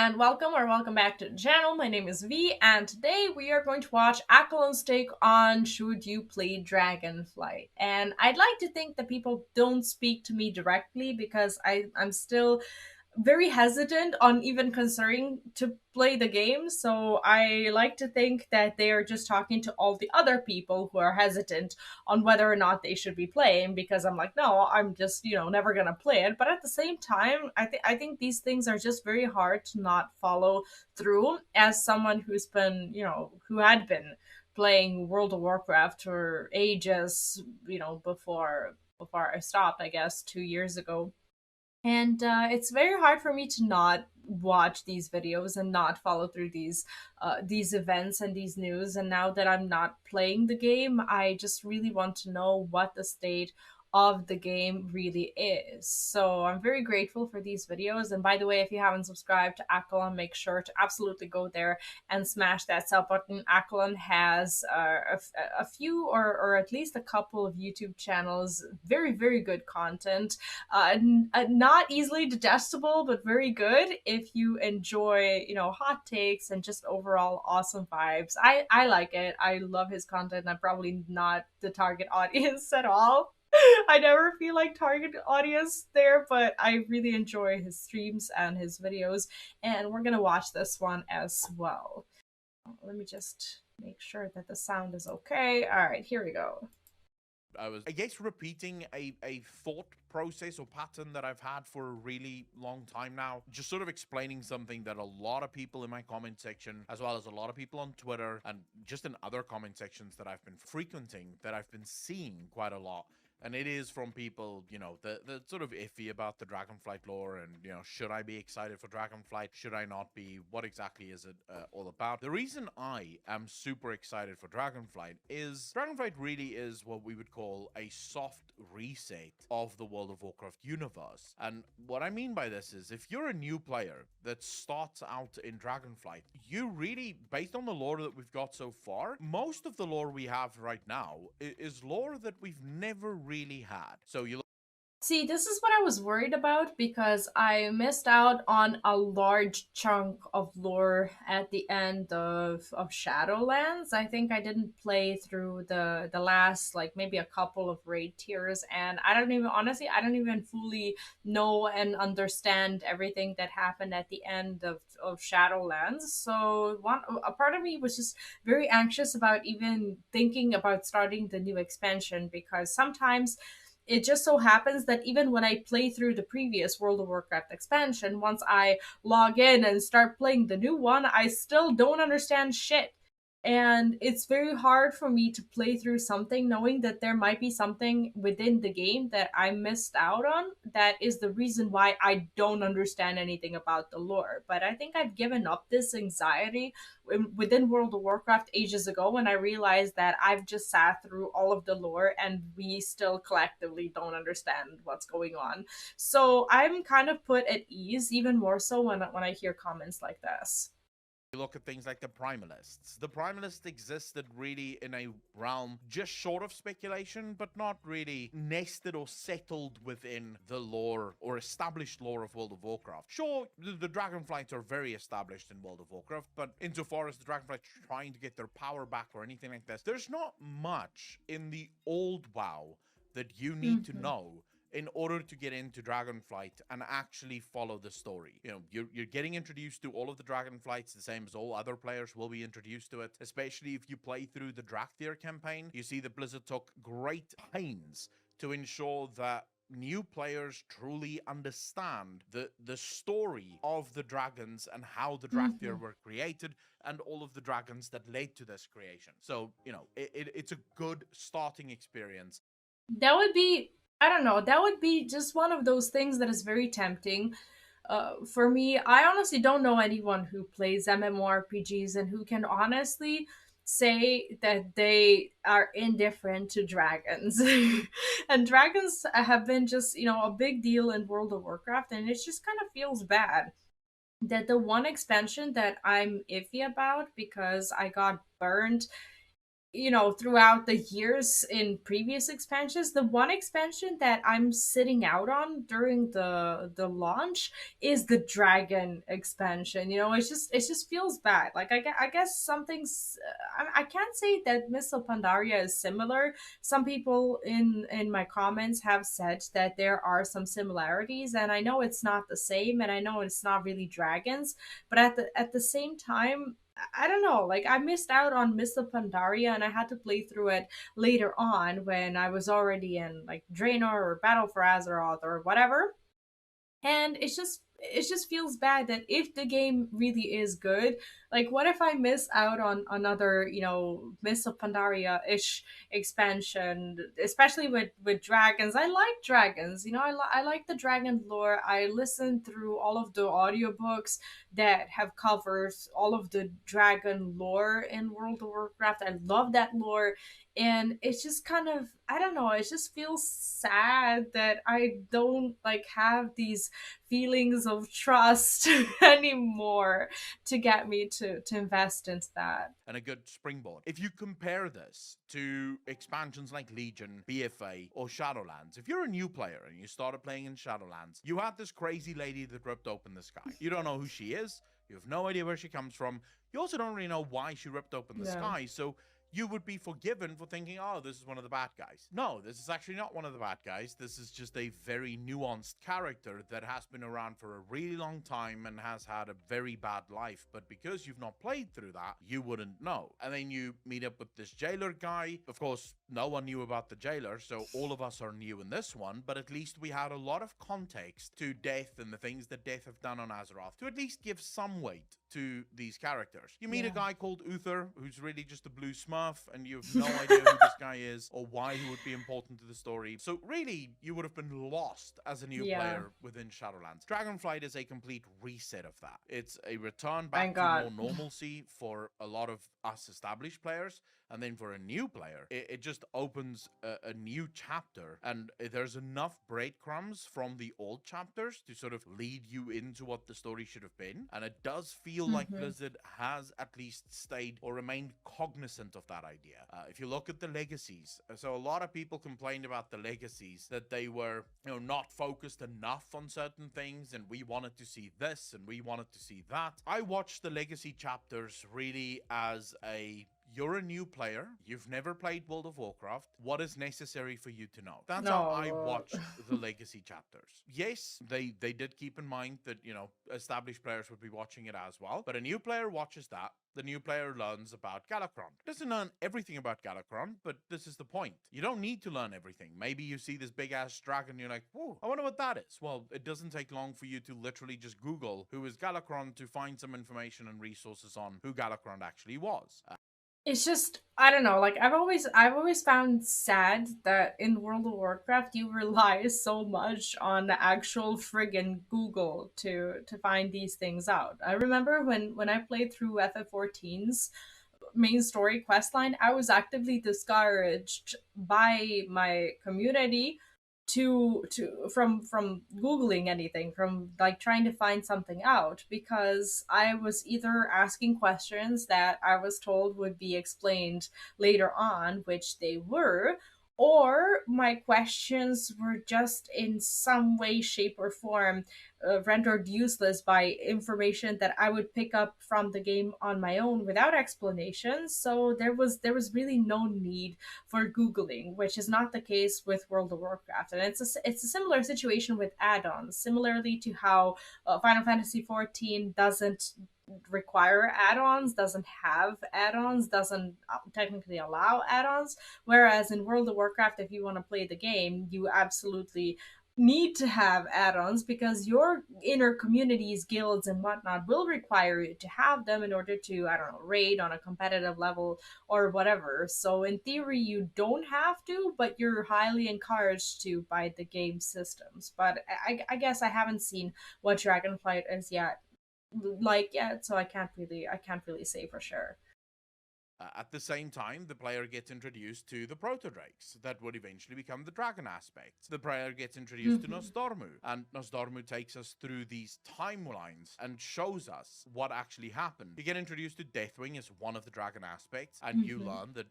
and welcome back to the channel. My name is V, and today we are going to watch Accolonn's take on Should You Play Dragonflight. And I'd like to think that people don't speak to me directly because I'm still very hesitant on even considering to play the game. So I like to think that they are just talking to all the other people who are hesitant on whether or not they should be playing, because I'm like, no, I'm just, never gonna play it. But at the same time, I think these things are just very hard to not follow through as someone who's been, who had been playing World of Warcraft for ages, before I stopped, I guess, 2 years ago. And it's very hard for me to not watch these videos and not follow through these events and these news. And now that I'm not playing the game, I just really want to know what the state of the game really is. So I'm very grateful for these videos. And by the way, if you haven't subscribed to Accolonn, make sure to absolutely go there and smash that sub button. Accolonn has a few or at least a couple of YouTube channels, very, very good content, not easily digestible, but very good if you enjoy, hot takes and just overall awesome vibes. I like it. I love his content. I'm probably not the target audience at all. I never feel like target audience there, but I really enjoy his streams and his videos, and we're gonna watch this one as well. Let me just make sure that the sound is okay. All right, here we go. I was, I guess, repeating a thought process or pattern that I've had for a really long time now. Just sort of explaining something that a lot of people in my comment section, as well as a lot of people on Twitter and just in other comment sections that I've been frequenting, that I've been seeing quite a lot. And it is from people, the sort of iffy about the Dragonflight lore and, should I be excited for Dragonflight? Should I not be? What exactly is it all about? The reason I am super excited for Dragonflight is Dragonflight really is what we would call a soft reset of the World of Warcraft universe. And what I mean by this is if you're a new player that starts out in Dragonflight, you really, based on the lore that we've got so far, most of the lore we have right now is lore that we've never really had. So you See, this is what I was worried about because I missed out on a large chunk of lore at the end of Shadowlands. I think I didn't play through the last, like, maybe a couple of raid tiers, and I don't even fully know and understand everything that happened at the end of Shadowlands. So a part of me was just very anxious about even thinking about starting the new expansion, because sometimes it just so happens that even when I play through the previous World of Warcraft expansion, once I log in and start playing the new one, I still don't understand shit. And it's very hard for me to play through something knowing that there might be something within the game that I missed out on that is the reason why I don't understand anything about the lore. But I think I've given up this anxiety within World of Warcraft ages ago when I realized that I've just sat through all of the lore and we still collectively don't understand what's going on. So I'm kind of put at ease, even more so when I hear comments like this. look at things like the Primalists. The Primalists existed really in a realm just short of speculation, but not really nested or settled within the lore or established lore of World of Warcraft. Sure, the Dragonflights are very established in World of Warcraft, but insofar as the Dragonflights trying to get their power back or anything like this, there's not much in the old WoW that you need to Mhm. know in order to get into Dragonflight and actually follow the story. You're getting introduced to all of the Dragonflights the same as all other players will be introduced to it, especially if you play through the Drakthir campaign. You see that Blizzard took great pains to ensure that new players truly understand the story of the dragons and how the Drakthir Mhm. were created and all of the dragons that led to this creation. So, it's a good starting experience. That would be, I don't know, that would be just one of those things that is very tempting. For me, I honestly don't know anyone who plays MMORPGs and who can honestly say that they are indifferent to dragons. And dragons have been just, a big deal in World of Warcraft, and it just kind of feels bad that the one expansion that I'm iffy about because I got burned throughout the years in previous expansions. The one expansion that I'm sitting out on during the launch is the dragon expansion. It just feels bad. Like I guess something's I can't say that Miss of Pandaria is similar. Some people in my comments have said that there are some similarities, and I know it's not the same, and I know it's not really dragons, but at the same time, I don't know. Like I missed out on Miss of Pandaria, and I had to play through it later on when I was already in like Draenor or Battle for Azeroth or whatever. And it just feels bad that if the game really is good, like what if I miss out on another, Miss of Pandaria ish expansion, especially with dragons. I like dragons, I like the dragon lore. I listened through all of the audiobooks that have covered all of the dragon lore in World of Warcraft. I love that lore, and it's just kind of, I don't know, it just feels sad that I don't like have these feelings of trust anymore to get me to invest into that. And a good springboard. If you compare this to expansions like Legion, BFA, or Shadowlands, if you're a new player and you started playing in Shadowlands, you had this crazy lady that ripped open the sky. You don't know who she is, you have no idea where she comes from, you also don't really know why she ripped open the Yeah. sky, so you would be forgiven for thinking, oh, this is one of the bad guys. No, this is actually not one of the bad guys. This is just a very nuanced character that has been around for a really long time and has had a very bad life. But because you've not played through that, you wouldn't know. And then you meet up with this jailer guy. Of course, no one knew about the jailer, so all of us are new in this one, but at least we had a lot of context to Death and the things that Death have done on Azeroth to at least give some weight to these characters. You meet a Yeah. guy called Uther, who's really just a blue smurf, and you have no idea who this guy is or why he would be important to the story. So really, you would have been lost as a new Yeah. player within Shadowlands. Dragonflight is a complete reset of that. It's a return Thank back to God. more normalcy for a lot of us established players, and then for a new player, it just opens a new chapter, and there's enough breadcrumbs from the old chapters to sort of lead you into what the story should have been. And it does feel like Hmm. Blizzard has at least stayed or remained cognizant of that idea. If you look at the legacies, so a lot of people complained about the legacies, that they were, not focused enough on certain things, and we wanted to see this and we wanted to see that. I watched the legacy chapters really as a, you're a new player, you've never played World of Warcraft, what is necessary for you to know? That's how I No. watched the legacy chapters. Yes, they did keep in mind that, established players would be watching it as well, but a new player watches that, the new player learns about Galakrond. Doesn't learn everything about Galakrond, but this is the point. You don't need to learn everything. Maybe you see this big ass dragon, you're like, whoa, I wonder what that is. Well, it doesn't take long for you to literally just Google who is Galakrond to find some information and resources on who Galakrond actually was. It's just, I don't know, like I've always found sad that in World of Warcraft you rely so much on the actual friggin' Google to find these things out. I remember when I played through FF14's main story questline, I was actively discouraged by my community to from googling anything, from like trying to find something out, because I was either asking questions that I was told would be explained later on, which they were, or my questions were just in some way, shape, or form rendered useless by information that I would pick up from the game on my own without explanations. So there was really no need for googling, which is not the case with World of Warcraft. And it's a similar situation with add-ons, similarly to how Final Fantasy 14 doesn't require add-ons, doesn't have add-ons, doesn't technically allow add-ons, whereas in World of Warcraft, if you want to play the game, you absolutely need to have add-ons, because your inner communities, guilds, and whatnot will require you to have them in order to, I don't know, raid on a competitive level or whatever. So in theory, you don't have to, but you're highly encouraged to by the game systems. But I guess I haven't seen what Dragonflight is yet, like yet, so I can't really say for sure. At the same time, the player gets introduced to the proto-drakes that would eventually become the dragon aspects. The player gets introduced to Hmm. Nosdormu, and Nosdormu takes us through these timelines and shows us what actually happened. You get introduced to Deathwing as one of the dragon aspects, and you Hmm. learn that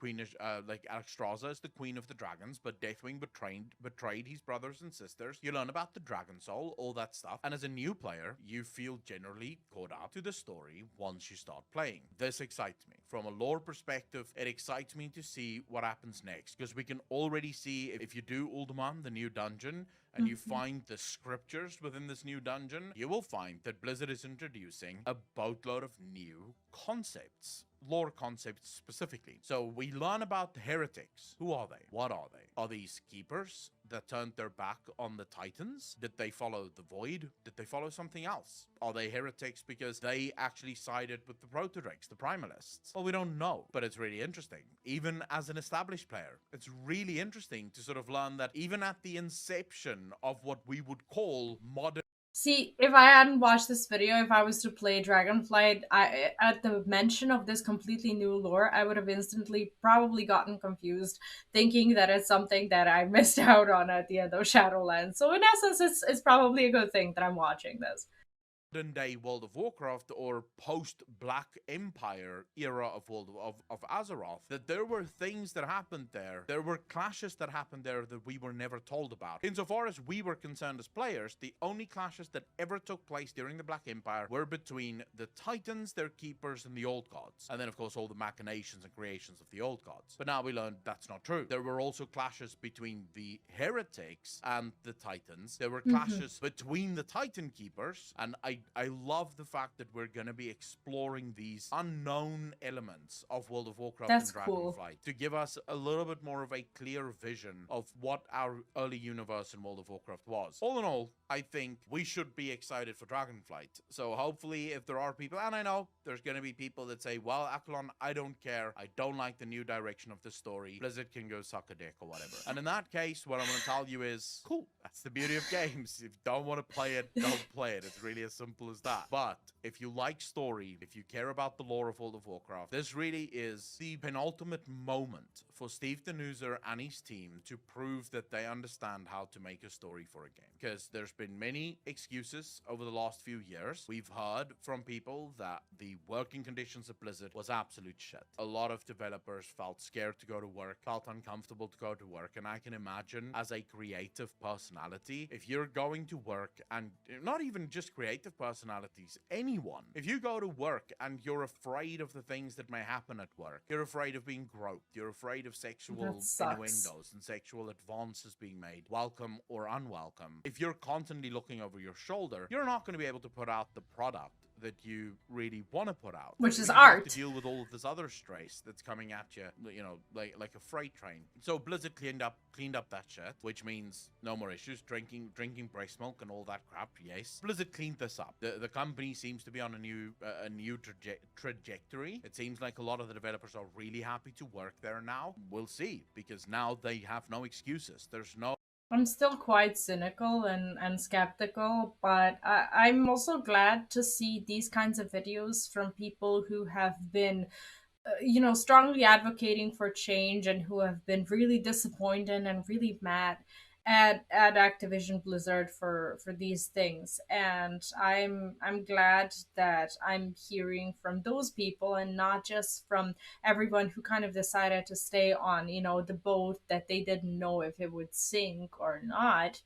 like Alexstrasza is the queen of the dragons, but Deathwing betrayed his brothers and sisters. You learn about the dragon soul, all that stuff, and as a new player, you feel generally caught up to the story once you start playing. This excites me. From a lore perspective, it excites me to see what happens next, because we can already see if you do Uldaman, the new dungeon, and you Hmm. find the scriptures within this new dungeon, you will find that Blizzard is introducing a boatload of new concepts. Lore concepts specifically. So we learn about the heretics. Who are they? What are they? Are these keepers that turned their back on the Titans? Did they follow the Void? Did they follow something else? Are they heretics because they actually sided with the Proto-Drakes, the Primalists? Well, we don't know, but it's really interesting. Even as an established player, it's really interesting to sort of learn that even at the inception of what we would call modern. See, if I hadn't watched this video, if I was to play Dragonflight, I at the mention of this completely new lore, I would have instantly probably gotten confused, thinking that it's something that I missed out on at the end of Shadowlands. So in essence, it's probably a good thing that I'm watching this. Modern day World of Warcraft or post Black Empire era of of Azeroth, that there were things that happened there. There were clashes that happened there that we were never told about. Insofar as we were concerned as players, the only clashes that ever took place during the Black Empire were between the Titans, their keepers, and the Old Gods. And then, of course, all the machinations and creations of the Old Gods. But now we learned that's not true. There were also clashes between the heretics and the Titans. There were Hmm. clashes between the Titan keepers, and I love the fact that we're going to be exploring these unknown elements of World of Warcraft and That's cool. Dragonflight to give us a little bit more of a clear vision of what our early universe in World of Warcraft was. All in all, I think we should be excited for Dragonflight. So hopefully, if there are people, and I know there's going to be people that say, well, Accolonn, I don't care. I don't like the new direction of the story. Blizzard can go suck a dick or whatever. And in that case, what I'm going to tell you is, cool. That's the beauty of games. If you don't want to play it, don't play it. It's really as simple as that. But if you like story, if you care about the lore of World of Warcraft, this really is the penultimate moment for Steve Denuser and his team to prove that they understand how to make a story for a game. Because there's been many excuses over the last few years. We've heard from people that the working conditions at Blizzard was absolute shit. A lot of developers felt scared to go to work, felt uncomfortable to go to work, and I can imagine as a creative personality, if you're going to work, and not even just creative personalities, anyone, if you go to work and you're afraid of the things that may happen at work, you're afraid of being groped, you're afraid of That sexual sucks. innuendos and sexual advances being made, welcome or unwelcome, if you're constantly looking over your shoulder, you're not going to be able to put out the product that you really want to put out. Which is Because you have to art. deal with all of this other stress that's coming at you, like a freight train. So Blizzard cleaned up that shit, which means no more issues. Drinking breast milk and all that crap. Yes, Blizzard cleaned this up. The company seems to be on a new trajectory. It seems like a lot of the developers are really happy to work there now. We'll see, because now they have no excuses. There's no. I'm still quite cynical and skeptical, but I'm also glad to see these kinds of videos from people who have been, strongly advocating for change and who have been really disappointed and really mad at Activision Blizzard for these things. And I'm glad that I'm hearing from those people and not just from everyone who kind of decided to stay on, the boat that they didn't know if it would sink or not,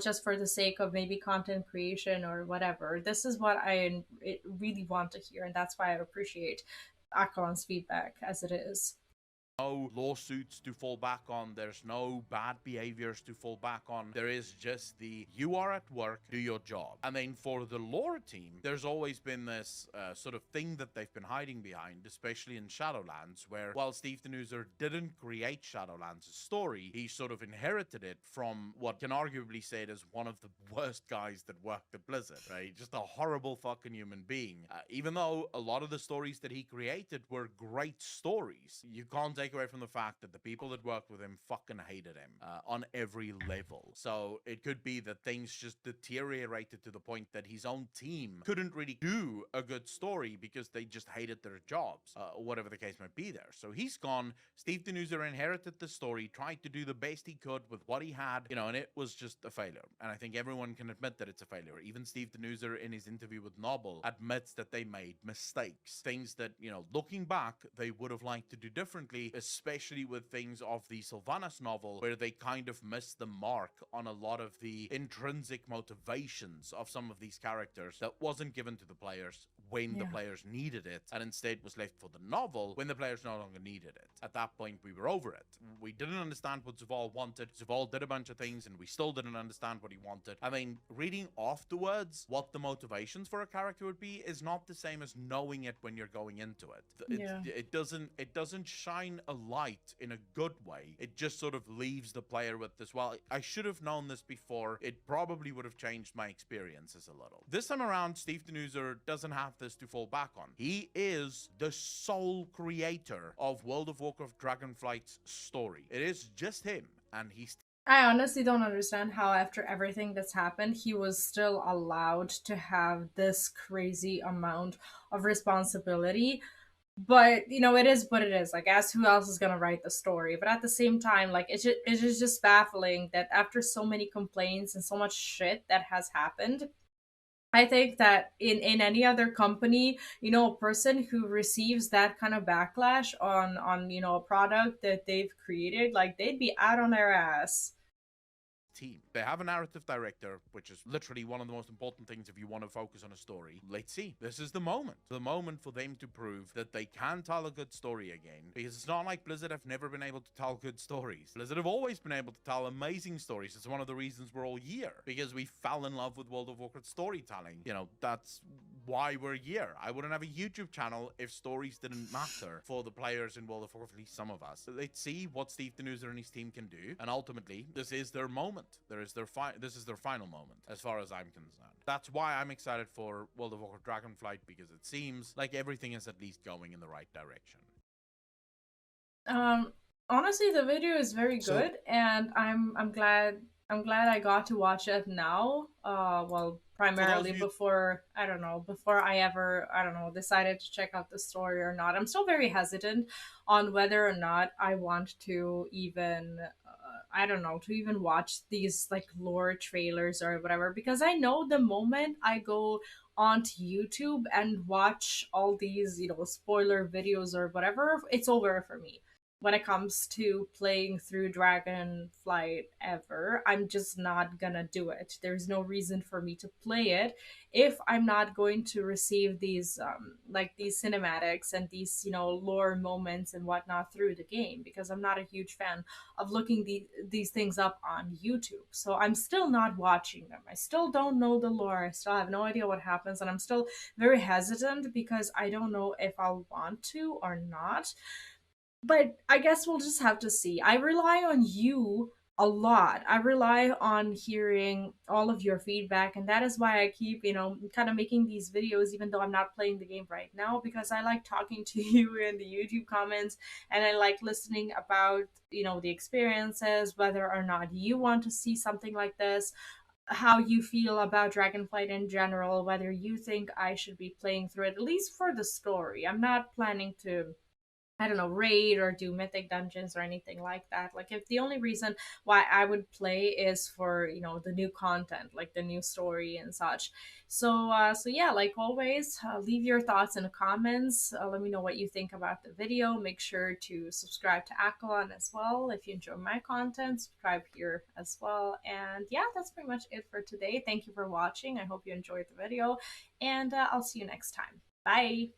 just for the sake of maybe content creation or whatever. This is what really want to hear, and that's why I appreciate Accolon's feedback as it is. No lawsuits to fall back on. There's no bad behaviors to fall back on. There is just you are at work, do your job. And then for the lore team, there's always been this sort of thing that they've been hiding behind, especially in Shadowlands, where while Steve Denuser didn't create Shadowlands' story, he sort of inherited it from what can arguably say it as one of the worst guys that worked at Blizzard, right? Just a horrible fucking human being. Even though a lot of the stories that he created were great stories, you can't take away from the fact that the people that worked with him fucking hated him on every level. So it could be that things just deteriorated to the point that his own team couldn't really do a good story because they just hated their jobs, whatever the case might be there. So he's gone. Steve Denuser inherited the story, tried to do the best he could with what he had, and it was just a failure. And I think everyone can admit that it's a failure. Even Steve Denuser, in his interview with Noble, admits that they made mistakes, things that, looking back, they would have liked to do differently, especially with things of the Sylvanas novel, where they kind of missed the mark on a lot of the intrinsic motivations of some of these characters that wasn't given to the players when the Yeah. players needed it, and instead was left for the novel when the players no longer needed it. At that point, we were over it. We didn't understand what Zaval wanted. Zaval did a bunch of things, and we still didn't understand what he wanted. I mean, reading afterwards what the motivations for a character would be is not the same as knowing it when you're going into it. Yeah. It doesn't shine a light in a good way. It just sort of leaves the player with this, well, I should have known this before. It probably would have changed my experiences a little. This time around, Steve Denuser doesn't have this to fall back on. He is the sole creator of World of Warcraft Dragonflight's story. It is just him, and he's I honestly don't understand how, after everything that's happened, he was still allowed to have this crazy amount of responsibility. But it is what it is. Like, ask who else is gonna write the story. But at the same time, like, it's just baffling that after so many complaints and so much shit that has happened, I think that in any other company, a person who receives that kind of backlash on a product that they've created, like, they'd be out on their ass. team. They have a narrative director, which is literally one of the most important things if you want to focus on a story. Let's see. This is the moment for them to prove that they can tell a good story again. Because it's not like Blizzard have never been able to tell good stories. Blizzard have always been able to tell amazing stories. It's one of the reasons we're all here, because we fell in love with World of Warcraft storytelling. That's why we're here. I wouldn't have a YouTube channel if stories didn't matter for the players in World of Warcraft, at least some of us. Let's see what Steve Denuser and his team can do, and ultimately, this is their moment. This is their final moment, as far as I'm concerned. That's why I'm excited for World of Warcraft Dragonflight, because it seems like everything is at least going in the right direction. Um, Honestly, the video is very So good, and I'm glad I got to watch it now. Well, for those primarily of you before, I don't know, before I ever, I don't know, decided to check out the story or not. I'm still very hesitant on whether or not I want to even, I don't know, to even watch these like lore trailers or whatever, because I know the moment I go onto YouTube and watch all these, spoiler videos or whatever, it's over for me. When it comes to playing through Dragonflight ever, I'm just not gonna do it. There's no reason for me to play it if I'm not going to receive these like these cinematics and these lore moments and whatnot through the game, because I'm not a huge fan of looking these things up on YouTube. So I'm still not watching them. I still don't know the lore. I still have no idea what happens, and I'm still very hesitant because I don't know if I'll want to or not. But I guess we'll just have to see. I rely on you a lot. I rely on hearing all of your feedback, and that is why I keep, kind of making these videos, even though I'm not playing the game right now, because I like talking to you in the YouTube comments, and I like listening about, the experiences, whether or not you want to see something like this, how you feel about Dragonflight in general, whether you think I should be playing through it, at least for the story. I'm not planning to, I don't know, raid or do mythic dungeons or anything like that. Like, if the only reason why I would play is for, the new content, like the new story and such. So yeah, like always, leave your thoughts in the comments. Let me know what you think about the video. Make sure to subscribe to Accolonn as well. If you enjoy my content, subscribe here as well. And yeah, that's pretty much it for today. Thank you for watching. I hope you enjoyed the video, and I'll see you next time. Bye.